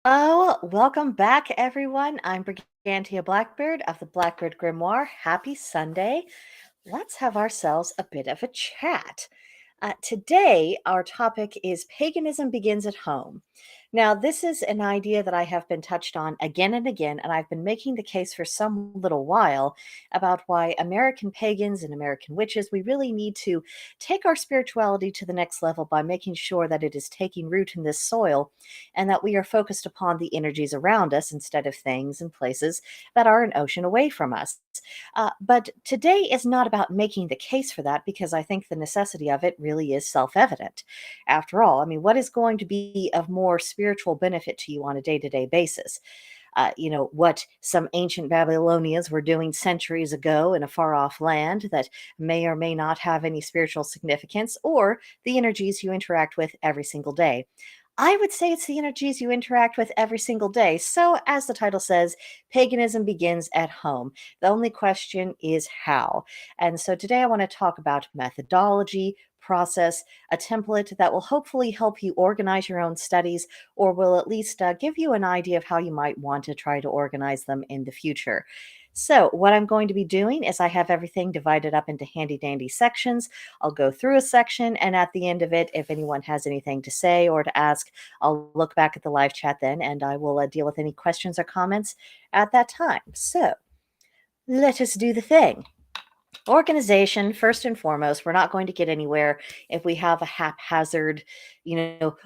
Oh, welcome back, everyone. I'm Brigantia Blackbird of the Blackbird Grimoire. Happy Sunday. Let's have ourselves a bit of a chat. Today, our topic is Paganism Begins at Home. Now, this is an idea that I have been touched on again and again, and I've been making the case for some little while about why American pagans and American witches, we really need to take our spirituality to the next level by making sure that it is taking root in this soil and that we are focused upon the energies around us instead of things and places that are an ocean away from us. But today is not about making the case for that because I think the necessity of it really is self evident. After all, I mean, what is going to be of more spiritual benefit to you on a day to day basis? What some ancient Babylonians were doing centuries ago in a far off land that may or may not have any spiritual significance, or the energies you interact with every single day. I would say it's the energies you interact with every single day. So, as the title says, paganism begins at home. The only question is how. And so, today I want to talk about methodology, process, a template that will hopefully help you organize your own studies or will at least give you an idea of how you might want to try to organize them in the future. So, what I'm going to be doing is I have everything divided up into handy dandy sections. I'll go through a section, and at the end of it, if anyone has anything to say or to ask, I'll look back at the live chat then and I will deal with any questions or comments at that time. So, let us do the thing. Organization, first and foremost, we're not going to get anywhere if we have a haphazard,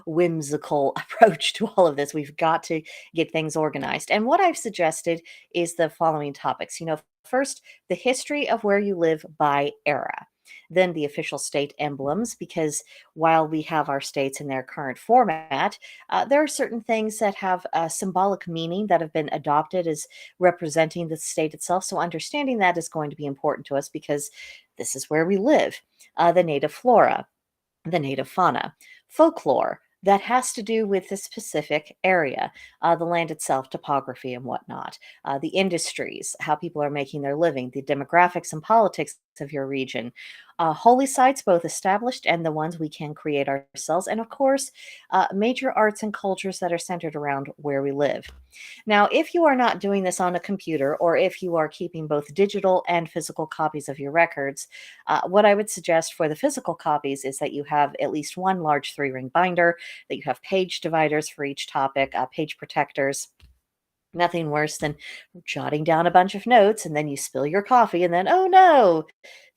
whimsical approach to all of this. We've got to get things organized. And what I've suggested is the following topics. First, the history of where you live by era. Then the official state emblems, because while we have our states in their current format, there are certain things that have a symbolic meaning that have been adopted as representing the state itself. So understanding that is going to be important to us because this is where we live. The native flora, the native fauna, folklore that has to do with the specific area, the land itself, topography, and whatnot, the industries, how people are making their living, the demographics and politics of your region, holy sites, both established and the ones we can create ourselves, and of course, major arts and cultures that are centered around where we live. Now, if you are not doing this on a computer, or if you are keeping both digital and physical copies of your records, what I would suggest for the physical copies is that you have at least one large 3-ring binder, that you have page dividers for each topic, page protectors. Nothing worse than jotting down a bunch of notes and then you spill your coffee and then, oh no,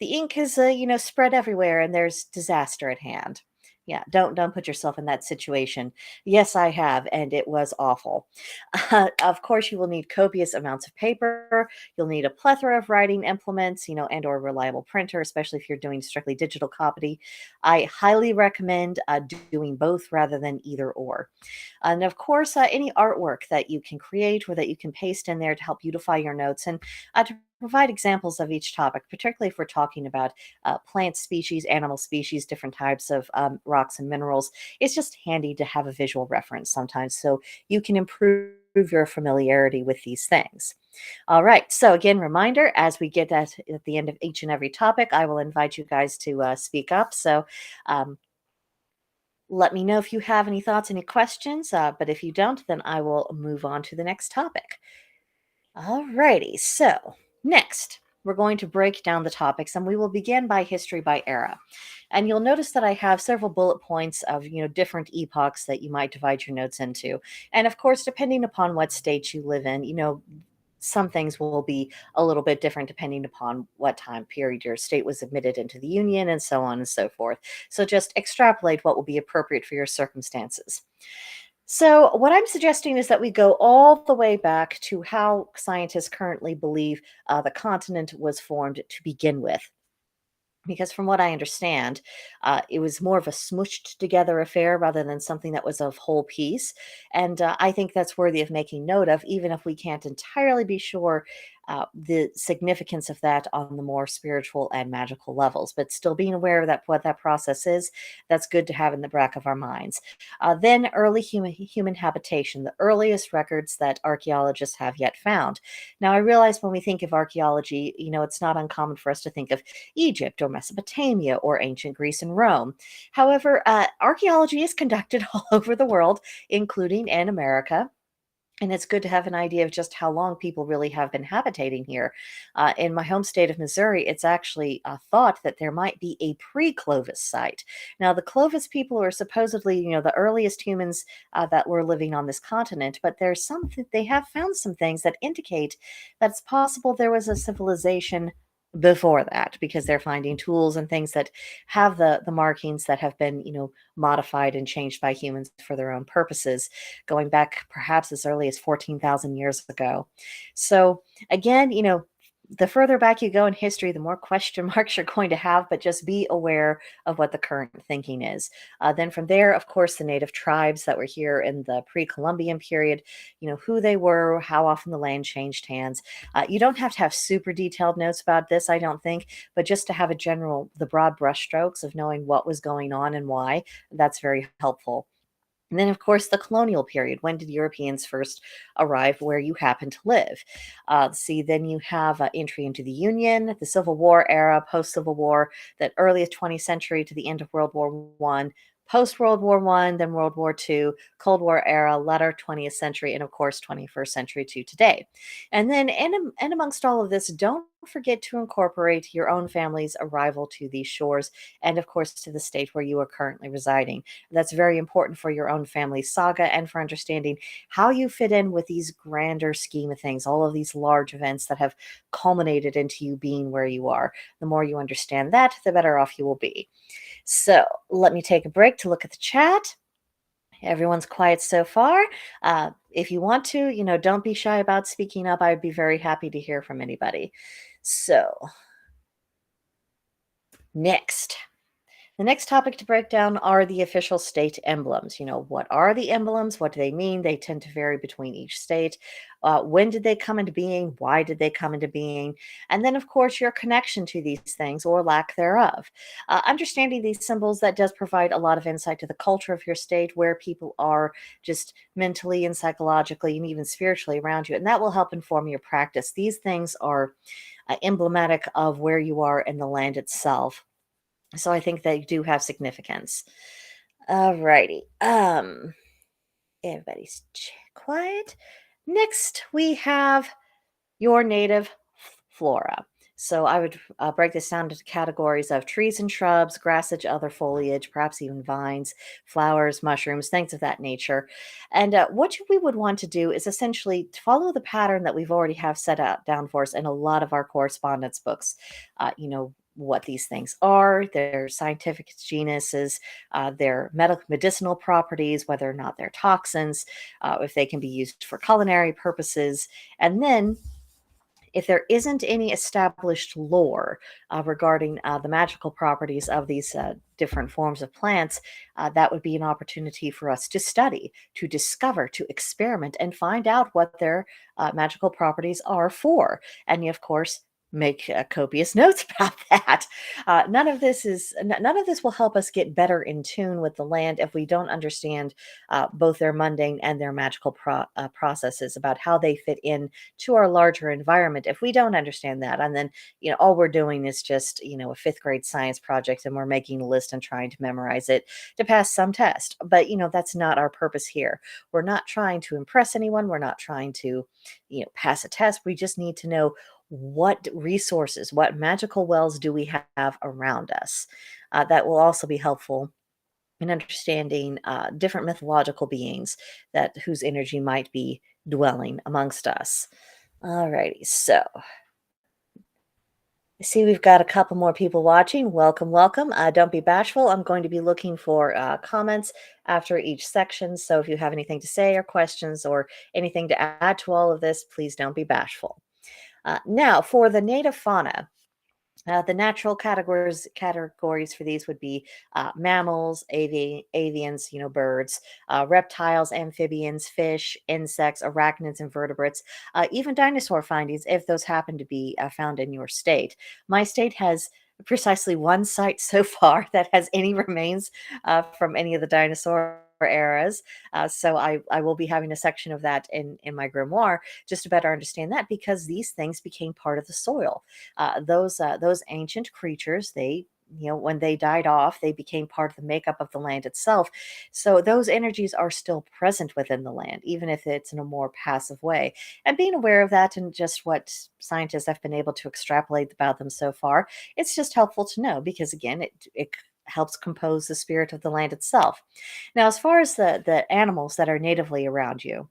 the ink is, spread everywhere and there's disaster at hand. Yeah, don't put yourself in that situation. Yes, I have, and it was awful. Of course, you will need copious amounts of paper. You'll need a plethora of writing implements, and or a reliable printer, especially if you're doing strictly digital copy. I highly recommend doing both rather than either or. And of course, any artwork that you can create or that you can paste in there to help beautify your notes and to provide examples of each topic, particularly if we're talking about plant species, animal species, different types of rocks and minerals. It's just handy to have a visual reference sometimes so you can improve your familiarity with these things. All right. So again, reminder, as we get at the end of each and every topic, I will invite you guys to speak up. So um, let me know if you have any thoughts, any questions, but if you don't, then I will move on to the next topic. All righty, so next we're going to break down the topics and we will begin by history by era. And you'll notice that I have several bullet points of, different epochs that you might divide your notes into. And of course, depending upon what state you live in, some things will be a little bit different depending upon what time period your state was admitted into the Union and so on and so forth. So just extrapolate what will be appropriate for your circumstances. So, what I'm suggesting is that we go all the way back to how scientists currently believe the continent was formed to begin with. Because from what I understand, it was more of a smushed together affair rather than something that was of whole piece. And I think that's worthy of making note of, even if we can't entirely be sure the significance of that on the more spiritual and magical levels. But still being aware of that, what that process is, that's good to have in the back of our minds. Then early human habitation, the earliest records that archaeologists have yet found. Now, I realize when we think of archaeology, it's not uncommon for us to think of Egypt or Mesopotamia or ancient Greece and Rome. However, archaeology is conducted all over the world, including in America. And it's good to have an idea of just how long people really have been habitating here. In my home state of Missouri, it's actually thought that there might be a pre-Clovis site. Now, the Clovis people are supposedly, the earliest humans that were living on this continent, but there's they have found some things that indicate that it's possible there was a civilization before that, because they're finding tools and things that have the markings that have been, modified and changed by humans for their own purposes, going back perhaps as early as 14,000 years ago. So, again, the further back you go in history, the more question marks you're going to have, but just be aware of what the current thinking is. Then from there, of course, the native tribes that were here in the pre Columbian period, who they were, how often the land changed hands. You don't have to have super detailed notes about this, I don't think, but just to have the broad brushstrokes of knowing what was going on and why, that's very helpful. And then, of course, the colonial period. When did Europeans first arrive where you happen to live? See, then you have entry into the Union, the Civil War era, post Civil War, the earliest 20th century to the end of World War One, post World War One, then World War Two, Cold War era, latter 20th century, and of course, 21st century to today. And then, and amongst all of this, don't forget to incorporate your own family's arrival to these shores, and of course, to the state where you are currently residing. That's very important for your own family saga and for understanding how you fit in with these grander scheme of things, all of these large events that have culminated into you being where you are. The more you understand that, the better off you will be. So let me take a break to look at the chat. Everyone's quiet so far. If you want to, don't be shy about speaking up. I'd be very happy to hear from anybody. So, next. The next topic to break down are the official state emblems. What are the emblems? What do they mean? They tend to vary between each state. When did they come into being? Why did they come into being? And then, of course, your connection to these things or lack thereof. Understanding these symbols, that does provide a lot of insight to the culture of your state, where people are just mentally and psychologically and even spiritually around you. And that will help inform your practice. These things are emblematic of where you are in the land itself. So I think they do have significance. Alrighty. Everybody's quiet. Next, we have your native flora. So I would break this down into categories of trees and shrubs, grassage, other foliage, perhaps even vines, flowers, mushrooms, things of that nature. And what we would want to do is essentially follow the pattern that we've already have set out down for us in a lot of our correspondence books. What these things are, their scientific genuses, their medicinal properties, whether or not they're toxins, if they can be used for culinary purposes, and then if there isn't any established lore regarding the magical properties of these different forms of plants, that would be an opportunity for us to study, to discover, to experiment, and find out what their magical properties are for. And of course, make copious notes about that. None of this will help us get better in tune with the land if we don't understand both their mundane and their magical processes about how they fit in to our larger environment. If we don't understand that, and then all we're doing is just a fifth grade science project, and we're making a list and trying to memorize it to pass some test. But that's not our purpose here. We're not trying to impress anyone. We're not trying to pass a test. We just need to know what resources, what magical wells do we have around us. That will also be helpful in understanding different mythological beings whose energy might be dwelling amongst us. Alrighty, so I see we've got a couple more people watching. Welcome, welcome. Don't be bashful. I'm going to be looking for comments after each section. So if you have anything to say or questions or anything to add to all of this, please don't be bashful. Now, for the native fauna, the natural categories for these would be mammals, avians, birds, reptiles, amphibians, fish, insects, arachnids, and vertebrates, even dinosaur findings if those happen to be found in your state. My state has precisely one site so far that has any remains from any of the dinosaur eras. So I will be having a section of that in my grimoire just to better understand that, because these things became part of the soil. Those ancient creatures, they when they died off, they became part of the makeup of the land itself. So those energies are still present within the land, even if it's in a more passive way. And being aware of that and just what scientists have been able to extrapolate about them so far, it's just helpful to know because, again, it helps compose the spirit of the land itself. Now, as far as the animals that are natively around you,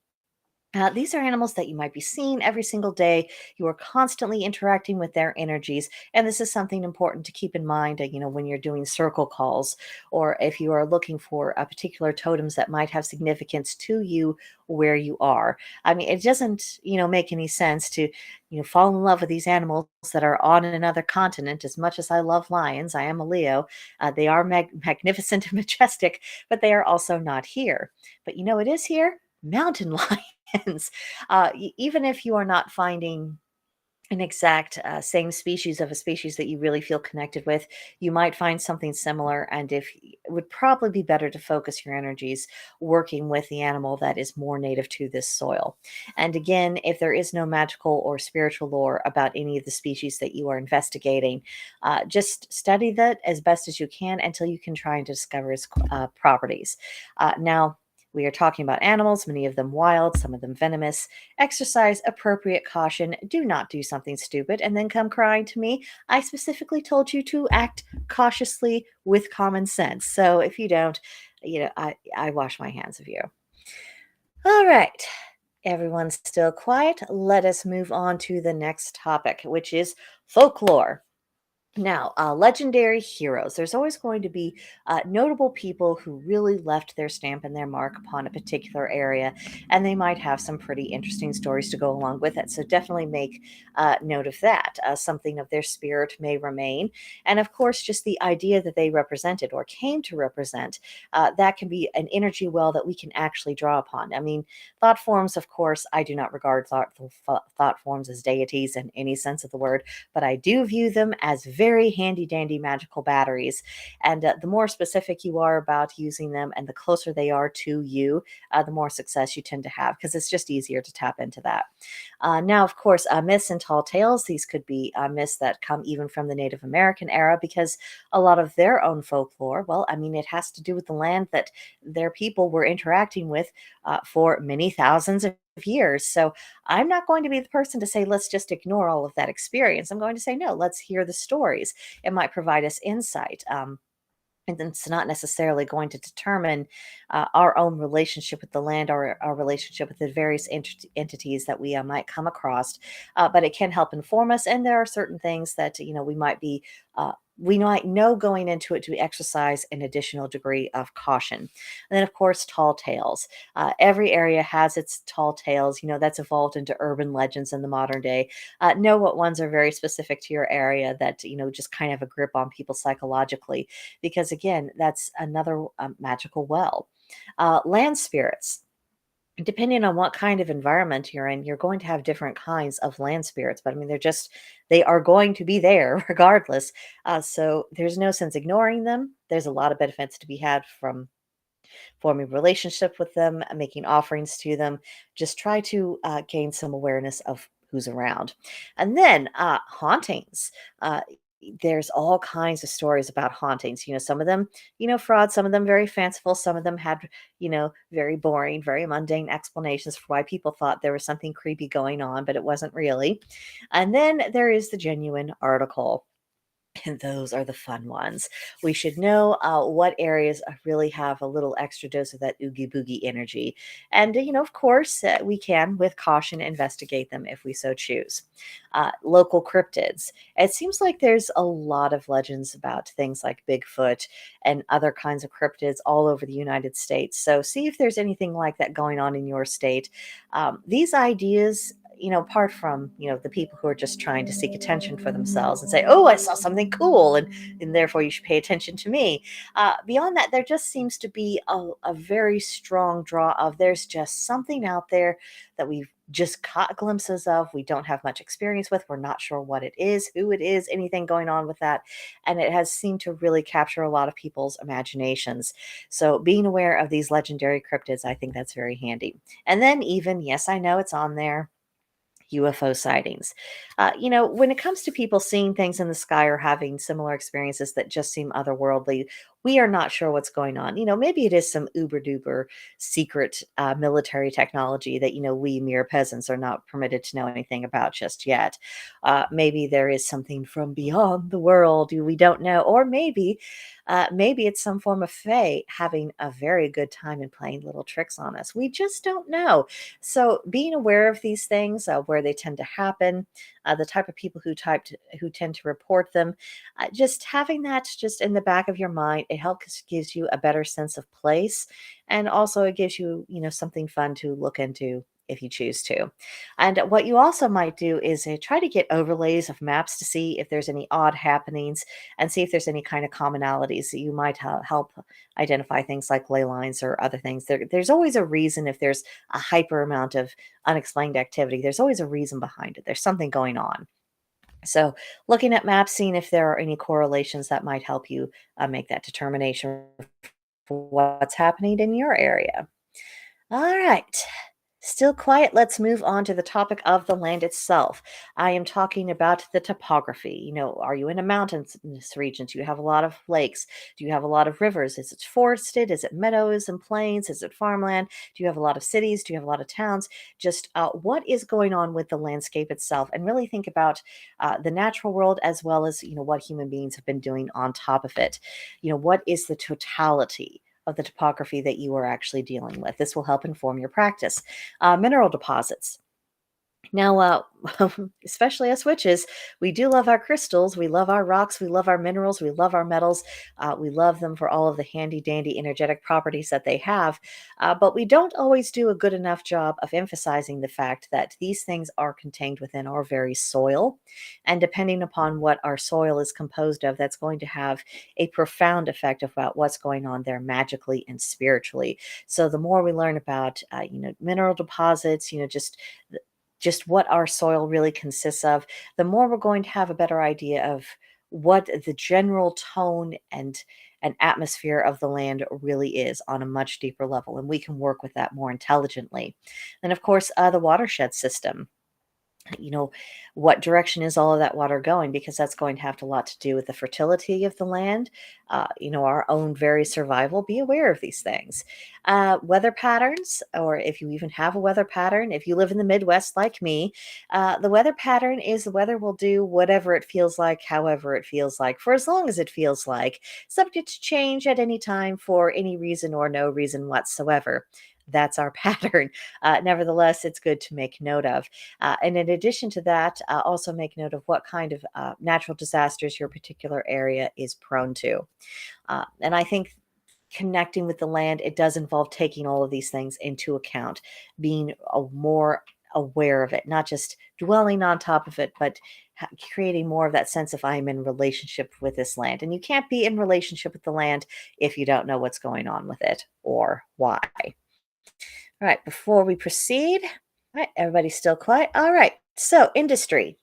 these are animals that you might be seeing every single day. You are constantly interacting with their energies, and this is something important to keep in mind. When you're doing circle calls, or if you are looking for particular totems that might have significance to you where you are. I mean, it doesn't make any sense to fall in love with these animals that are on another continent. As much as I love lions, I am a Leo. They are magnificent and majestic, but they are also not here. But it is here. Mountain lions. Even if you are not finding an exact same species of a species that you really feel connected with, you might find something similar. And it would probably be better to focus your energies working with the animal that is more native to this soil. And again, if there is no magical or spiritual lore about any of the species that you are investigating, just study that as best as you can until you can try and discover its properties. Now, we are talking about animals, many of them wild, some of them venomous. Exercise appropriate caution. Do not do something stupid and then come crying to me. I specifically told you to act cautiously with common sense. So if you don't, I wash my hands of you. All right. Everyone's still quiet. Let us move on to the next topic, which is folklore. Now, legendary heroes. There's always going to be notable people who really left their stamp and their mark upon a particular area, and they might have some pretty interesting stories to go along with it. So definitely make note of that. Something of their spirit may remain. And of course, just the idea that they represented or came to represent, that can be an energy well that we can actually draw upon. I mean, thought forms, of course, I do not regard thought forms as deities in any sense of the word, but I do view them as very handy dandy magical batteries. And the more specific you are about using them and the closer they are to you, the more success you tend to have because it's just easier to tap into that. Now, of course, myths and tall tales, these could be myths that come even from the Native American era because a lot of their own folklore, well, I mean, it has to do with the land that their people were interacting with for many thousands of years. So I'm not going to be the person to say, let's just ignore all of that experience. I'm going to say, no, let's hear the stories. It might provide us insight. And it's not necessarily going to determine our own relationship with the land or our relationship with the various entities that we might come across, but it can help inform us. And there are certain things that we might know going into it to exercise an additional degree of caution. And then, of course, tall tales. Every area has its tall tales. That's evolved into urban legends in the modern day. Know what ones are very specific to your area that just kind of have a grip on people psychologically, because again, that's another magical well. Land spirits. Depending on what kind of environment you're in, you're going to have different kinds of land spirits. But I mean, they are going to be there regardless. So there's no sense ignoring them. There's a lot of benefits to be had from forming relationship with them, making offerings to them. Just try to gain some awareness of who's around. And then hauntings. There's all kinds of stories about hauntings. Some of them, fraud, some of them very fanciful, some of them had, very boring, very mundane explanations for why people thought there was something creepy going on, but it wasn't really. And then there is the genuine article. And those are the fun ones. We should know what areas really have a little extra dose of that oogie boogie energy. And, of course, we can, with caution, investigate them if we so choose. Local cryptids. It seems like there's a lot of legends about things like Bigfoot and other kinds of cryptids all over the United States. So see if there's anything like that going on in your state. These ideas, apart from, the people who are just trying to seek attention for themselves and say, oh, I saw something cool, and therefore you should pay attention to me. Beyond that, there just seems to be a very strong draw of there's just something out there that we've just caught glimpses of. We don't have much experience with. We're not sure what it is, who it is, anything going on with that. And it has seemed to really capture a lot of people's imaginations. So being aware of these legendary cryptids, I think that's very handy. And then even, yes, I know it's on there, UFO sightings. When it comes to people seeing things in the sky or having similar experiences that just seem otherworldly, we are not sure what's going on. Maybe it is some uber duper secret military technology that, we mere peasants are not permitted to know anything about just yet. Maybe there is something from beyond the world we don't know, or maybe it's some form of fae having a very good time and playing little tricks on us. We just don't know. So being aware of these things, where they tend to happen, the type of people who tend to report them, just having that just in the back of your mind, it helps gives you a better sense of place, and also it gives you something fun to look into if you choose to. And what you also might do is try to get overlays of maps to see if there's any odd happenings and see if there's any kind of commonalities that you might help identify things like ley lines or other things. There's always a reason. If there's a hyper amount of unexplained activity, there's always a reason behind it. There's something going on. So, looking at maps, seeing if there are any correlations that might help you make that determination for what's happening in your area. All right. Still quiet. Let's move on to the topic of the land itself. I am talking about the topography. Are you in a mountainous region? Do you have a lot of lakes? Do you have a lot of rivers? Is it forested? Is it meadows and plains? Is it farmland? Do you have a lot of cities? Do you have a lot of towns? Just what is going on with the landscape itself? And really think about the natural world as well as, what human beings have been doing on top of it. What is the totality of the topography that you are actually dealing with? This will help inform your practice. Mineral deposits. Now, especially us witches, we do love our crystals, we love our rocks, we love our minerals, we love our metals, we love them for all of the handy dandy energetic properties that they have. But we don't always do a good enough job of emphasizing the fact that these things are contained within our very soil. And depending upon what our soil is composed of, that's going to have a profound effect about what's going on there magically and spiritually. So the more we learn about, mineral deposits, just what our soil really consists of, the more we're going to have a better idea of what the general tone and atmosphere of the land really is on a much deeper level. And we can work with that more intelligently. And of course, the watershed system. you know, what direction is all of that water going? Because that's going to have a lot to do with the fertility of the land, our own very survival. Be aware of these things. Weather patterns, or if you even have a weather pattern, if you live in the Midwest like me, the weather pattern is the weather will do whatever it feels like, however it feels like, for as long as it feels like, subject to change at any time for any reason or no reason whatsoever. That's our pattern. Nevertheless, it's good to make note of. And in addition to that, also make note of what kind of natural disasters your particular area is prone to. And I think connecting with the land, it does involve taking all of these things into account, being more aware of it, not just dwelling on top of it, but creating more of that sense of I'm in relationship with this land. And you can't be in relationship with the land if you don't know what's going on with it or why. All right, before we proceed, all right, everybody's still quiet. All right, so industry.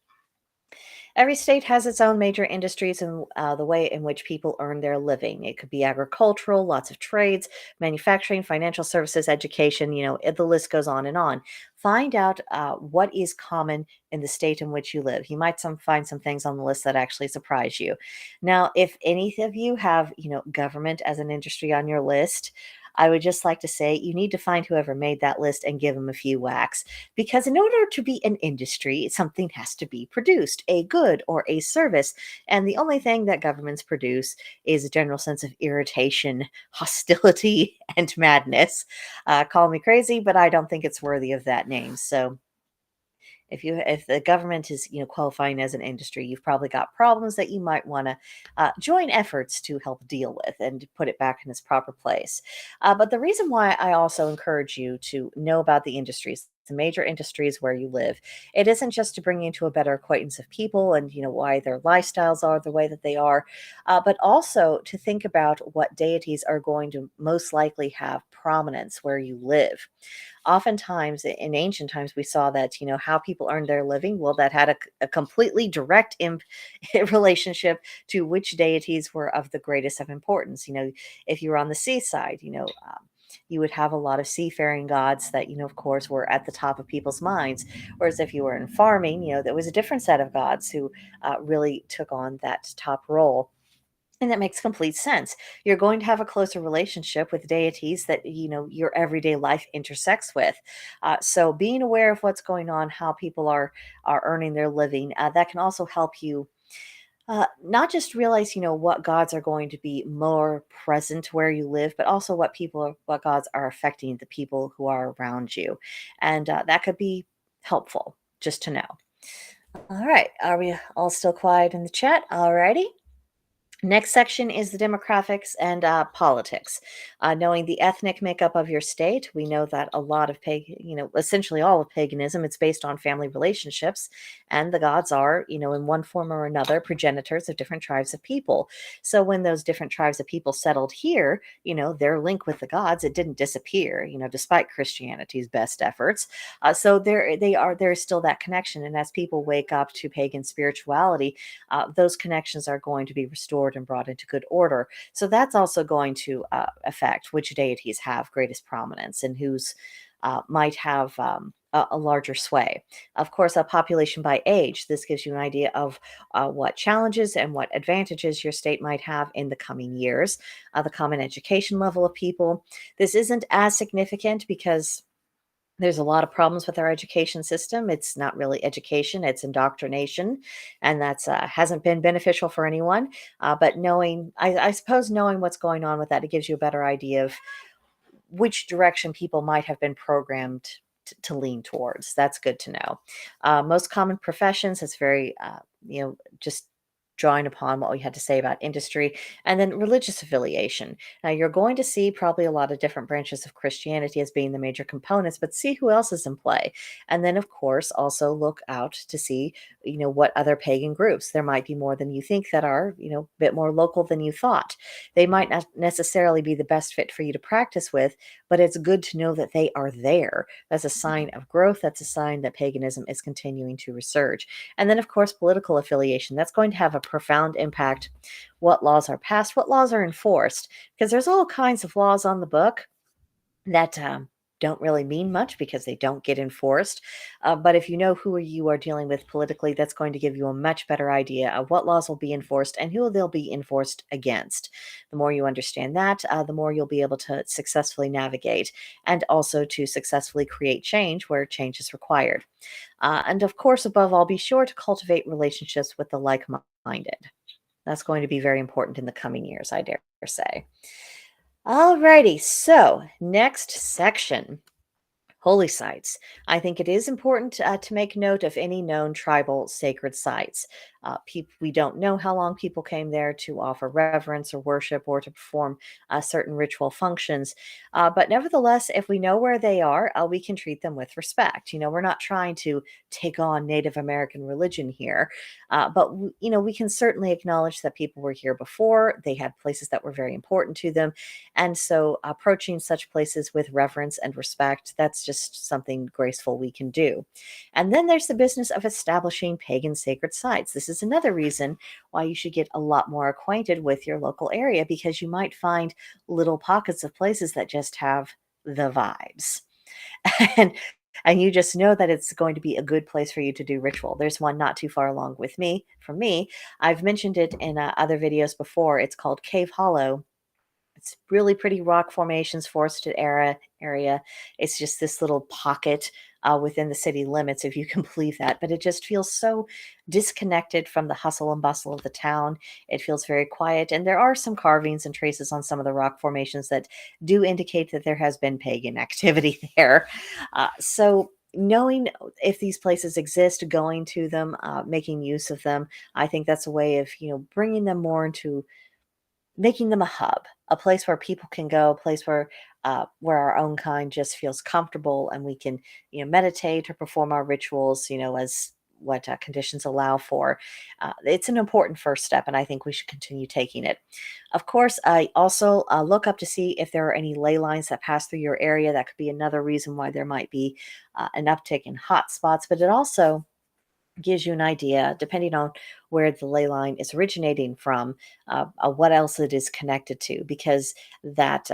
Every state has its own major industries and the way in which people earn their living. It could be agricultural, lots of trades, manufacturing, financial services, education, the list goes on and on. Find out what is common in the state in which you live. You might find some things on the list that actually surprise you. Now, if any of you have, government as an industry on your list, I would just like to say you need to find whoever made that list and give them a few whacks. Because in order to be an industry, something has to be produced, a good or a service. And the only thing that governments produce is a general sense of irritation, hostility, and madness. Call me crazy, but I don't think it's worthy of that name. So if the government is qualifying as an industry, you've probably got problems that you might want to join efforts to help deal with and put it back in its proper place. But the reason why I also encourage you to know about the industries, the major industries where you live, it isn't just to bring you into a better acquaintance of people and why their lifestyles are the way that they are, but also to think about what deities are going to most likely have prominence where you live. Oftentimes in ancient times, we saw that, how people earned their living, well, that had a completely direct relationship to which deities were of the greatest of importance. If you were on the seaside, you would have a lot of seafaring gods that, of course, were at the top of people's minds. Whereas if you were in farming, there was a different set of gods who really took on that top role. And that makes complete sense. You're going to have a closer relationship with deities that your everyday life intersects with. So being aware of what's going on, how people are earning their living, that can also help you not just realize what gods are going to be more present where you live, but also what gods are affecting the people who are around you, and that could be helpful just to know. All right, are we all still quiet in the chat? All righty. Next section is the demographics and politics. Knowing the ethnic makeup of your state, we know that a lot of essentially all of paganism, it's based on family relationships, and the gods are, in one form or another, progenitors of different tribes of people. So when those different tribes of people settled here, their link with the gods, it didn't disappear, despite Christianity's best efforts. So there's still that connection, and as people wake up to pagan spirituality, those connections are going to be restored and brought into good order. So that's also going to affect which deities have greatest prominence and whose might have a larger sway. Of course, a population by age. This gives you an idea of what challenges and what advantages your state might have in the coming years. The common education level of people. This isn't as significant because there's a lot of problems with our education system. It's not really education, it's indoctrination, and that's hasn't been beneficial for anyone. But I suppose knowing what's going on with that, it gives you a better idea of which direction people might have been programmed to lean towards. That's good to know. Most common professions, it's very, just drawing upon what we had to say about industry, and then religious affiliation. Now, you're going to see probably a lot of different branches of Christianity as being the major components, but see who else is in play. And then, of course, also look out to see, what other pagan groups. There might be more than you think that are, a bit more local than you thought. They might not necessarily be the best fit for you to practice with, but it's good to know that they are there. That's a sign of growth. That's a sign that paganism is continuing to resurge. And then, of course, political affiliation. That's going to have a profound impact. What laws are passed, what laws are enforced, because there's all kinds of laws on the book that don't really mean much because they don't get enforced. But if you know who you are dealing with politically, that's going to give you a much better idea of what laws will be enforced and who they'll be enforced against. The more you understand that, the more you'll be able to successfully navigate and also to successfully create change where change is required. And of course, above all, be sure to cultivate relationships with the like-minded. That's going to be very important in the coming years, I dare say. Alrighty, so next section. Holy sites. I think it is important to make note of any known tribal sacred sites. We don't know how long people came there to offer reverence or worship or to perform certain ritual functions. But nevertheless, if we know where they are, we can treat them with respect. We're not trying to take on Native American religion here, but we can certainly acknowledge that people were here before. They had places that were very important to them. And so approaching such places with reverence and respect, that's just something graceful we can do. And then there's the business of establishing pagan sacred sites. This is another reason why you should get a lot more acquainted with your local area, because you might find little pockets of places that just have the vibes. and and you just know that it's going to be a good place for you to do ritual. There's one not too far along from me. I've mentioned it in other videos before. It's called Cave Hollow. It's really pretty rock formations, forested area. It's just this little pocket within the city limits, if you can believe that. But it just feels so disconnected from the hustle and bustle of the town. It feels very quiet. And there are some carvings and traces on some of the rock formations that do indicate that there has been pagan activity there. So knowing if these places exist, going to them, making use of them, I think that's a way of, bringing them more into making them a hub, a place where people can go, a place where our own kind just feels comfortable and we can, meditate or perform our rituals, as what conditions allow for. It's an important first step, and I think we should continue taking it. Of course, I also look up to see if there are any ley lines that pass through your area. That could be another reason why there might be an uptick in hot spots, but it also gives you an idea, depending on where the ley line is originating from, what else it is connected to, because that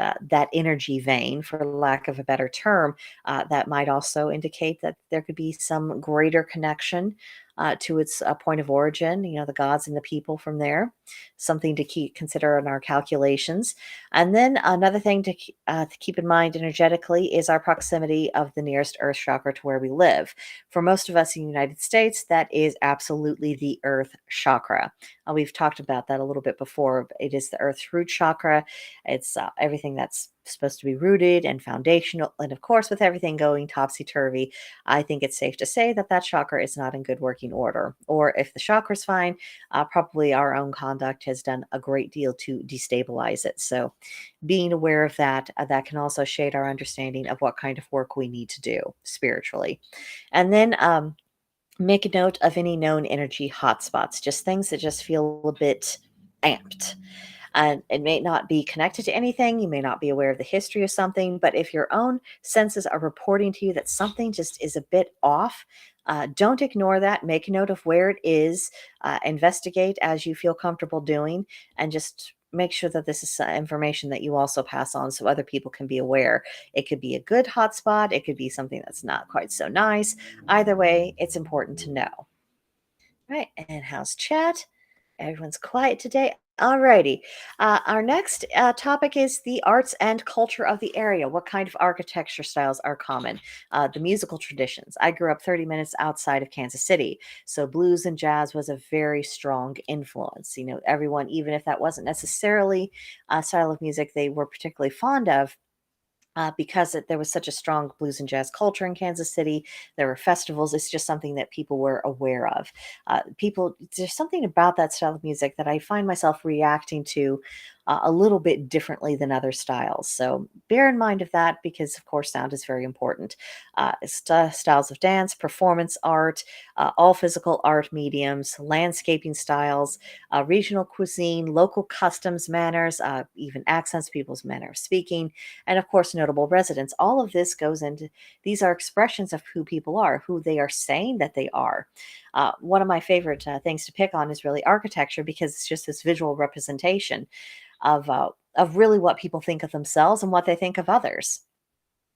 energy vein, for lack of a better term, that might also indicate that there could be some greater connection to its point of origin. The gods and the people from there, something to consider in our calculations. And then another thing to keep in mind energetically is our proximity of the nearest Earth chakra to where we live. For most of us in the United States, that is absolutely the Earth chakra. We've talked about that a little bit before. It is the Earth's root chakra. It's everything that's supposed to be rooted and foundational. And of course, with everything going topsy turvy, I think it's safe to say that that chakra is not in good working order. Or if the chakra's fine, probably our own conduct has done a great deal to destabilize it. So, being aware of that, that can also shade our understanding of what kind of work we need to do spiritually. And then make a note of any known energy hotspots, just things that just feel a bit amped. And it may not be connected to anything. You may not be aware of the history of something, but if your own senses are reporting to you that something just is a bit off, don't ignore that. Make a note of where it is. Investigate as you feel comfortable doing, and just make sure that this is information that you also pass on so other people can be aware. It could be a good hotspot, it could be something that's not quite so nice. Either way, it's important to know. Right. And how's chat? Everyone's quiet today. Alrighty. Our next topic is the arts and culture of the area. What kind of architecture styles are common? The musical traditions. I grew up 30 minutes outside of Kansas City, so blues and jazz was a very strong influence. Everyone, even if that wasn't necessarily a style of music they were particularly fond of, because there was such a strong blues and jazz culture in Kansas City. There were festivals. It's just something that people were aware of. There's something about that style of music that I find myself reacting to a little bit differently than other styles. So bear in mind of that, because of course sound is very important. Styles of dance, performance art, all physical art mediums, landscaping styles, regional cuisine, local customs, manners, even accents, people's manner of speaking, and of course notable residents. All of this goes into, these are expressions of who people are, who they are saying that they are. One of my favorite things to pick on is really architecture, because it's just this visual representation of really what people think of themselves and what they think of others.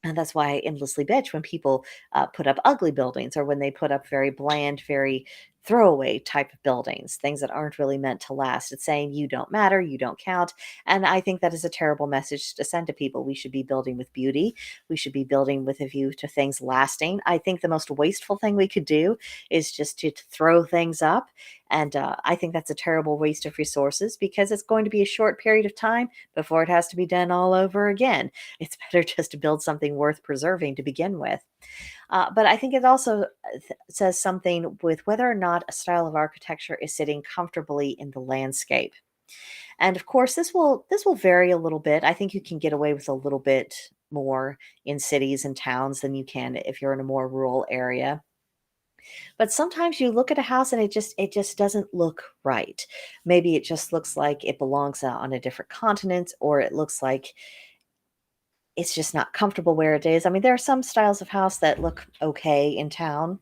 And that's why I endlessly bitch when people put up ugly buildings, or when they put up very bland, very throwaway type of buildings, things that aren't really meant to last. It's saying you don't matter, you don't count. And I think that is a terrible message to send to people. We should be building with beauty. We should be building with a view to things lasting. I think the most wasteful thing we could do is just to throw things up. And I think that's a terrible waste of resources, because it's going to be a short period of time before it has to be done all over again. It's better just to build something worth preserving to begin with. But I think it also says something with whether or not a style of architecture is sitting comfortably in the landscape. And of course, this will vary a little bit. I think you can get away with a little bit more in cities and towns than you can if you're in a more rural area. But sometimes you look at a house and it just doesn't look right. Maybe it just looks like it belongs on a different continent, or it looks like it's just not comfortable where it is. I mean, there are some styles of house that look okay in town,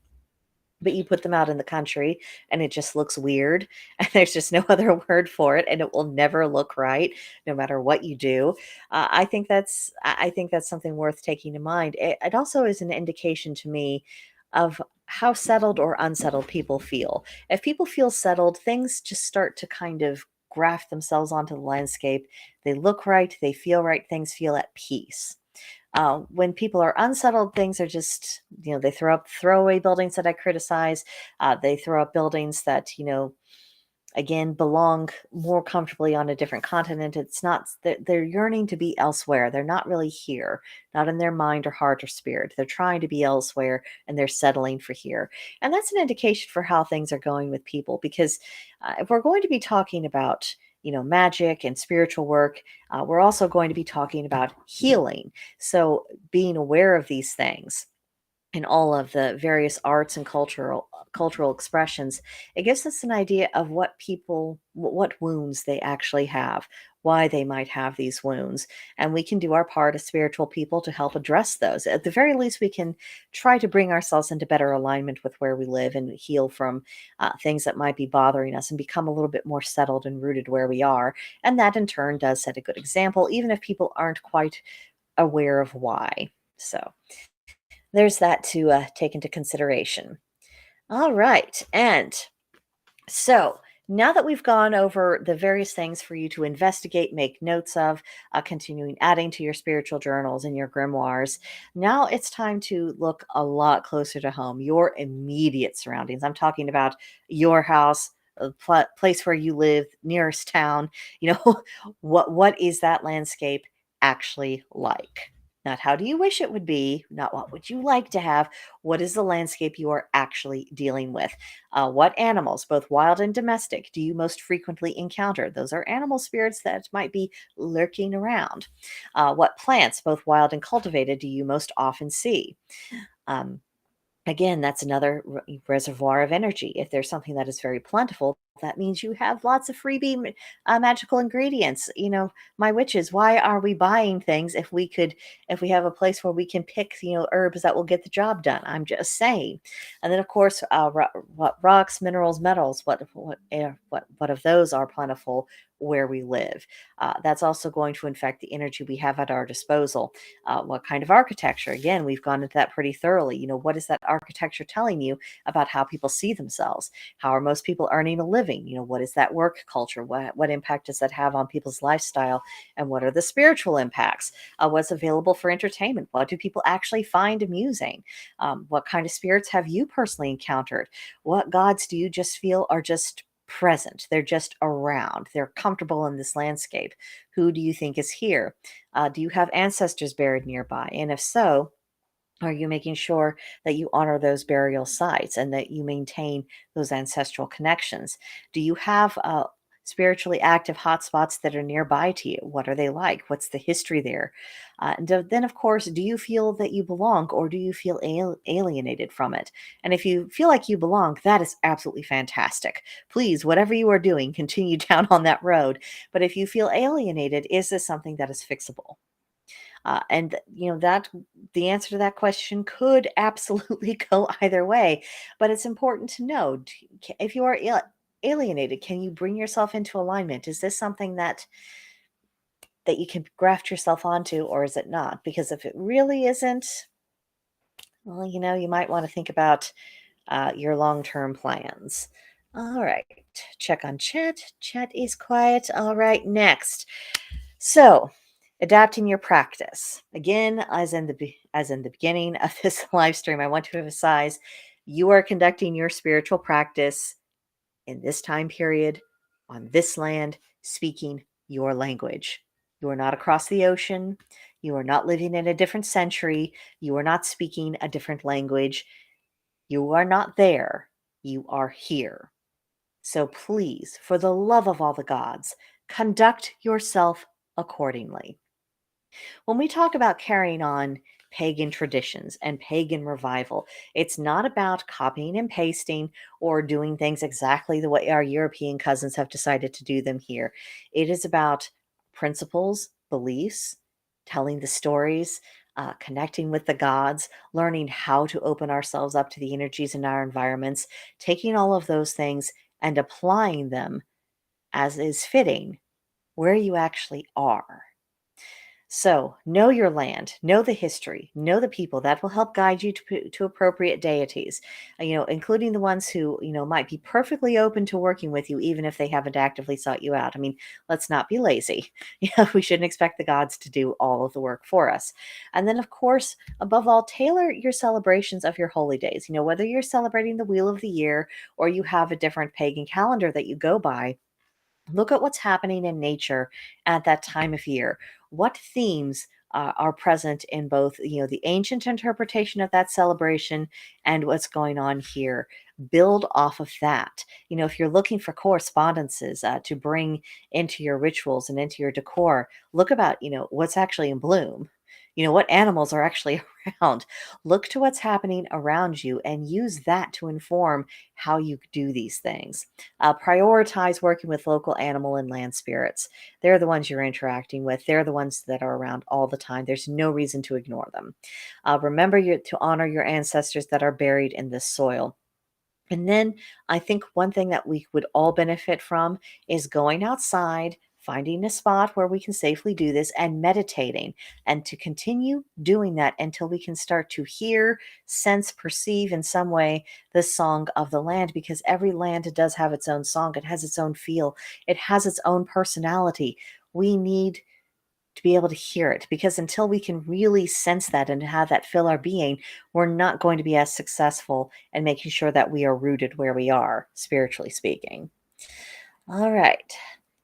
but you put them out in the country and it just looks weird, and there's just no other word for it, and it will never look right no matter what you do. I think that's something worth taking in mind. It also is an indication to me of how settled or unsettled people feel. If people feel settled, things just start to kind of graft themselves onto the landscape. They look right, they feel right, things feel at peace. When people are unsettled, things are just, they throw up throwaway buildings that I criticize. They throw up buildings that, again, belong more comfortably on a different continent. It's not, they're yearning to be elsewhere. They're not really here, not in their mind or heart or spirit. They're trying to be elsewhere, and they're settling for here. And that's an indication for how things are going with people, because if we're going to be talking about, magic and spiritual work, we're also going to be talking about healing. So being aware of these things in all of the various arts and cultural expressions, it gives us an idea of what wounds they actually have, why they might have these wounds. And we can do our part as spiritual people to help address those. At the very least, we can try to bring ourselves into better alignment with where we live and heal from things that might be bothering us and become a little bit more settled and rooted where we are. And that in turn does set a good example, even if people aren't quite aware of why. So there's that to take into consideration. All right. And so now that we've gone over the various things for you to investigate, make notes of, continuing adding to your spiritual journals and your grimoires, now it's time to look a lot closer to home, your immediate surroundings. I'm talking about your house, a place where you live, nearest town. You know, what is that landscape actually like? Not how do you wish it would be, not what would you like to have. What is the landscape you are actually dealing with? What animals, both wild and domestic, do you most frequently encounter? Those are animal spirits that might be lurking around. What plants, both wild and cultivated, do you most often see? Um, Again, that's another reservoir of energy. If there's something that is very plentiful, that means you have lots of freebie magical ingredients. You know, my witches, why are we buying things if we have a place where we can pick, herbs that will get the job done? I'm just saying. And then, of course, what rocks, minerals, metals, what of those are plentiful where we live? That's also going to affect the energy we have at our disposal. What kind of architecture? Again, we've gone into that pretty thoroughly. What is that architecture telling you about how people see themselves? How are most people earning a living? What is that work culture? What impact does that have on people's lifestyle? And what are the spiritual impacts? What's available for entertainment? What do people actually find amusing? What kind of spirits have you personally encountered? What gods do you just feel are just present? They're just around. They're comfortable in this landscape. Who do you think is here? Do you have ancestors buried nearby? And if so, are you making sure that you honor those burial sites and that you maintain those ancestral connections? Do you have spiritually active hotspots that are nearby to you? What are they like? What's the history there? Then, of course, do you feel that you belong or do you feel alienated from it? And if you feel like you belong, that is absolutely fantastic. Please, whatever you are doing, continue down on that road. But if you feel alienated, is this something that is fixable? And that the answer to that question could absolutely go either way. But it's important to know if you are alienated, can you bring yourself into alignment? Is this something that you can graft yourself onto, or is it not? Because if it really isn't, well, you might want to think about your long-term plans. All right, check on chat. Chat is quiet. All right, next. So, adapting your practice. Again, as in the beginning of this live stream, I want to emphasize you are conducting your spiritual practice in this time period, on this land, speaking your language. You are not across the ocean. You are not living in a different century. You are not speaking a different language. You are not there. You are here. So please, for the love of all the gods, conduct yourself accordingly. When we talk about carrying on pagan traditions and pagan revival, it's not about copying and pasting or doing things exactly the way our European cousins have decided to do them here. It is about principles, beliefs, telling the stories, connecting with the gods, learning how to open ourselves up to the energies in our environments, taking all of those things and applying them as is fitting where you actually are. So, know your land, know the history, know the people that will help guide you to appropriate deities, including the ones who, might be perfectly open to working with you, even if they haven't actively sought you out. I mean, let's not be lazy. We shouldn't expect the gods to do all of the work for us. And then, of course, above all, tailor your celebrations of your holy days. Whether you're celebrating the wheel of the year or you have a different pagan calendar that you go by, look at what's happening in nature at that time of year. What themes are present in both, the ancient interpretation of that celebration and what's going on here? Build off of that. If you're looking for correspondences to bring into your rituals and into your decor, look about, what's actually in bloom. What animals are actually around. Look to what's happening around you and use that to inform how you do these things. Prioritize working with local animal and land spirits. They're the ones you're interacting with. They're the ones that are around all the time. There's no reason to ignore them. Remember to honor your ancestors that are buried in this soil. And then I think one thing that we would all benefit from is going outside, finding a spot where we can safely do this, and meditating, and to continue doing that until we can start to hear, sense, perceive in some way the song of the land, because every land does have its own song. It has its own feel, it has its own personality. We need to be able to hear it, because until we can really sense that and have that fill our being, we're not going to be as successful in making sure that we are rooted where we are, spiritually speaking. All right.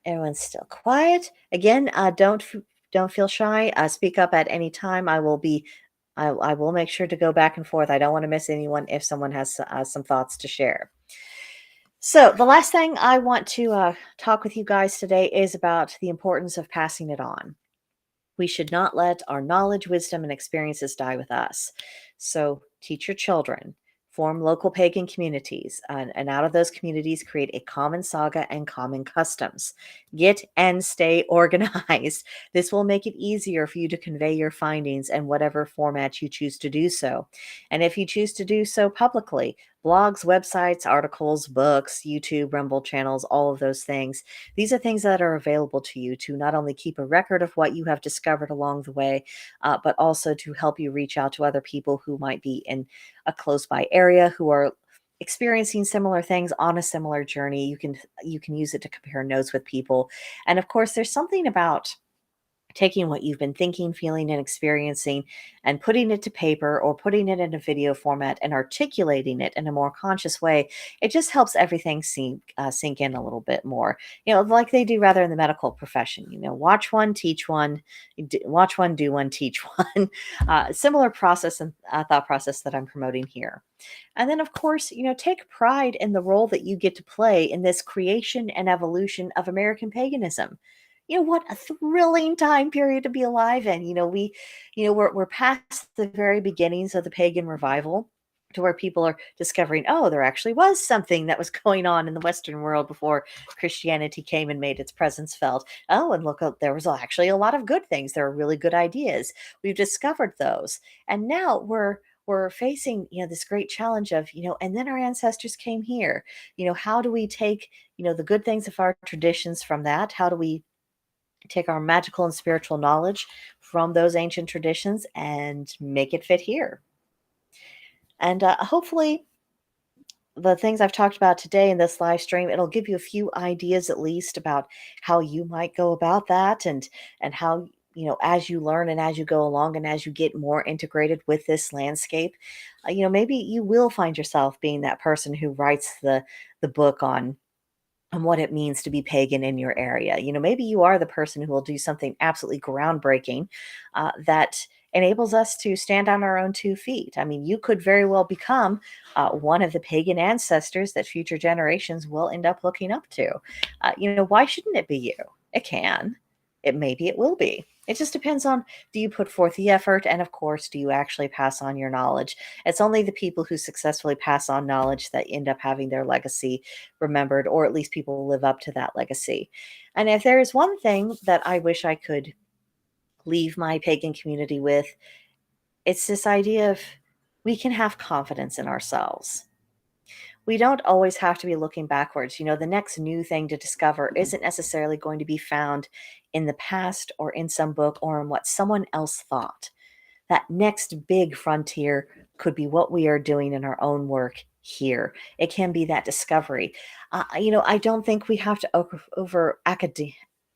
Everyone's still quiet. Again, don't feel shy. Speak up at any time. I will make sure to go back and forth. I don't want to miss anyone if someone has some thoughts to share. So, the last thing I want to talk with you guys today is about the importance of passing it on. We should not let our knowledge, wisdom, and experiences die with us. So teach your children, form local pagan communities, and out of those communities, create a common saga and common customs. Get and stay organized. This will make it easier for you to convey your findings in whatever format you choose to do so. And if you choose to do so publicly, blogs, websites, articles, books, YouTube, Rumble channels, all of those things. These are things that are available to you to not only keep a record of what you have discovered along the way, but also to help you reach out to other people who might be in a close by area who are experiencing similar things on a similar journey. You can use it to compare notes with people. And of course, there's something about taking what you've been thinking, feeling, and experiencing and putting it to paper or putting it in a video format and articulating it in a more conscious way. It just helps everything sink in a little bit more, like they do rather in the medical profession. Watch one, teach one, watch one, do one, teach one. Similar process and thought process that I'm promoting here. And then, of course, take pride in the role that you get to play in this creation and evolution of American paganism. What a thrilling time period to be alive in. We're past the very beginnings of the pagan revival, to where people are discovering, oh, there actually was something that was going on in the Western world before Christianity came and made its presence felt. Oh, and look, there was actually a lot of good things. There are really good ideas. We've discovered those. And now we're facing, this great challenge of, and then our ancestors came here. How do we take, the good things of our traditions from that? How do we take our magical and spiritual knowledge from those ancient traditions and make it fit here? And hopefully, the things I've talked about today in this live stream, it'll give you a few ideas at least about how you might go about that, and how, as you learn and as you go along and as you get more integrated with this landscape, maybe you will find yourself being that person who writes the book on what it means to be pagan in your area. Maybe you are the person who will do something absolutely groundbreaking that enables us to stand on our own 2 feet. I mean, you could very well become one of the pagan ancestors that future generations will end up looking up to. Why shouldn't it be you? It can. Maybe it will be. It just depends on, do you put forth the effort? And of course, do you actually pass on your knowledge? It's only the people who successfully pass on knowledge that end up having their legacy remembered, or at least people live up to that legacy. And if there is one thing that I wish I could leave my pagan community with, it's this idea of we can have confidence in ourselves. We don't always have to be looking backwards. The next new thing to discover isn't necessarily going to be found in the past or in some book or in what someone else thought. That next big frontier could be what we are doing in our own work here. It can be that discovery. I don't think we have to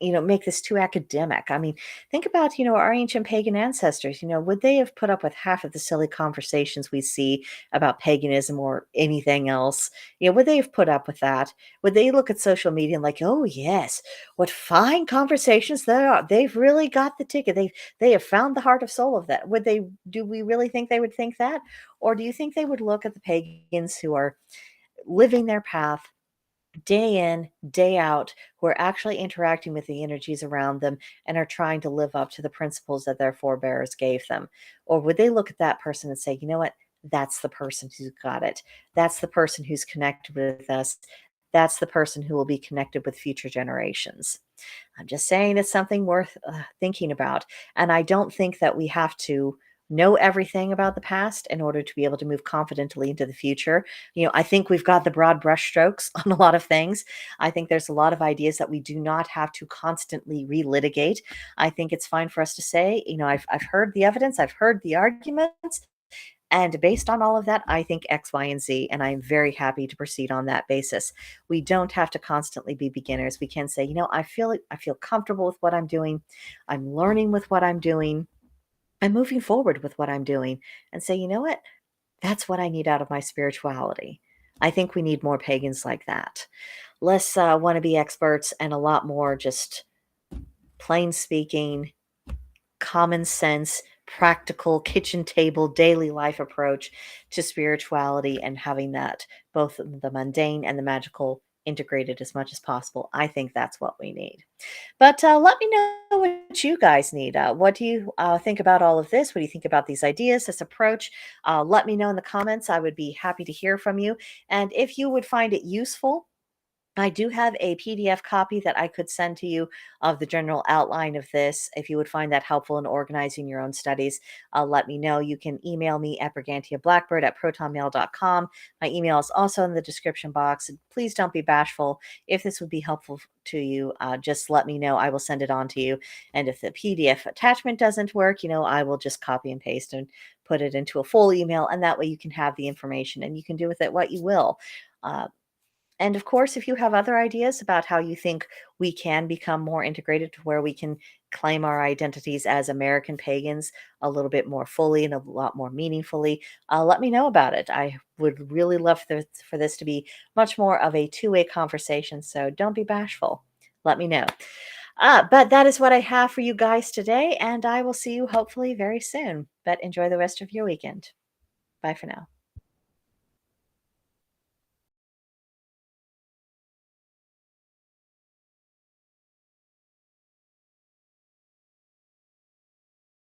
make this too academic. I mean, think about, our ancient pagan ancestors. Would they have put up with half of the silly conversations we see about paganism or anything else? Would they have put up with that? Would they look at social media and like, oh yes, what fine conversations there are. They've really got the ticket. They have found the heart of soul of that. Do we really think they would think that? Or do you think they would look at the pagans who are living their path, day in, day out, who are actually interacting with the energies around them and are trying to live up to the principles that their forebears gave them? Or would they look at that person and say, you know what? That's the person who's got it. That's the person who's connected with us. That's the person who will be connected with future generations. I'm just saying it's something worth thinking about. And I don't think that we have to know everything about the past in order to be able to move confidently into the future. I think we've got the broad brushstrokes on a lot of things. I think there's a lot of ideas that we do not have to constantly relitigate. I think it's fine for us to say, I've heard the evidence, I've heard the arguments, and based on all of that, I think X, Y, and Z, and I'm very happy to proceed on that basis. We don't have to constantly be beginners. We can say, I feel comfortable with what I'm doing. I'm learning with what I'm doing. I'm moving forward with what I'm doing, and say, you know what? That's what I need out of my spirituality. I think we need more pagans like that. Less want to be experts and a lot more just plain speaking, common sense, practical, kitchen table, daily life approach to spirituality, and having that both the mundane and the magical integrated as much as possible. I think that's what we need. But let me know what you guys need. What do you think about all of this? What do you think about these ideas, this approach? Let me know in the comments. I would be happy to hear from you. And if you would find it useful, I do have a PDF copy that I could send to you of the general outline of this. If you would find that helpful in organizing your own studies, let me know. You can email me at brigantiablackbird@protonmail.com. My email is also in the description box. Please don't be bashful. If this would be helpful to you, just let me know. I will send it on to you. And if the PDF attachment doesn't work, I will just copy and paste and put it into a full email. And that way you can have the information and you can do with it what you will. Uh, and of course, if you have other ideas about how you think we can become more integrated to where we can claim our identities as American pagans a little bit more fully and a lot more meaningfully, let me know about it. I would really love for this to be much more of a two-way conversation. So don't be bashful. Let me know. But that is what I have for you guys today. And I will see you hopefully very soon. But enjoy the rest of your weekend. Bye for now.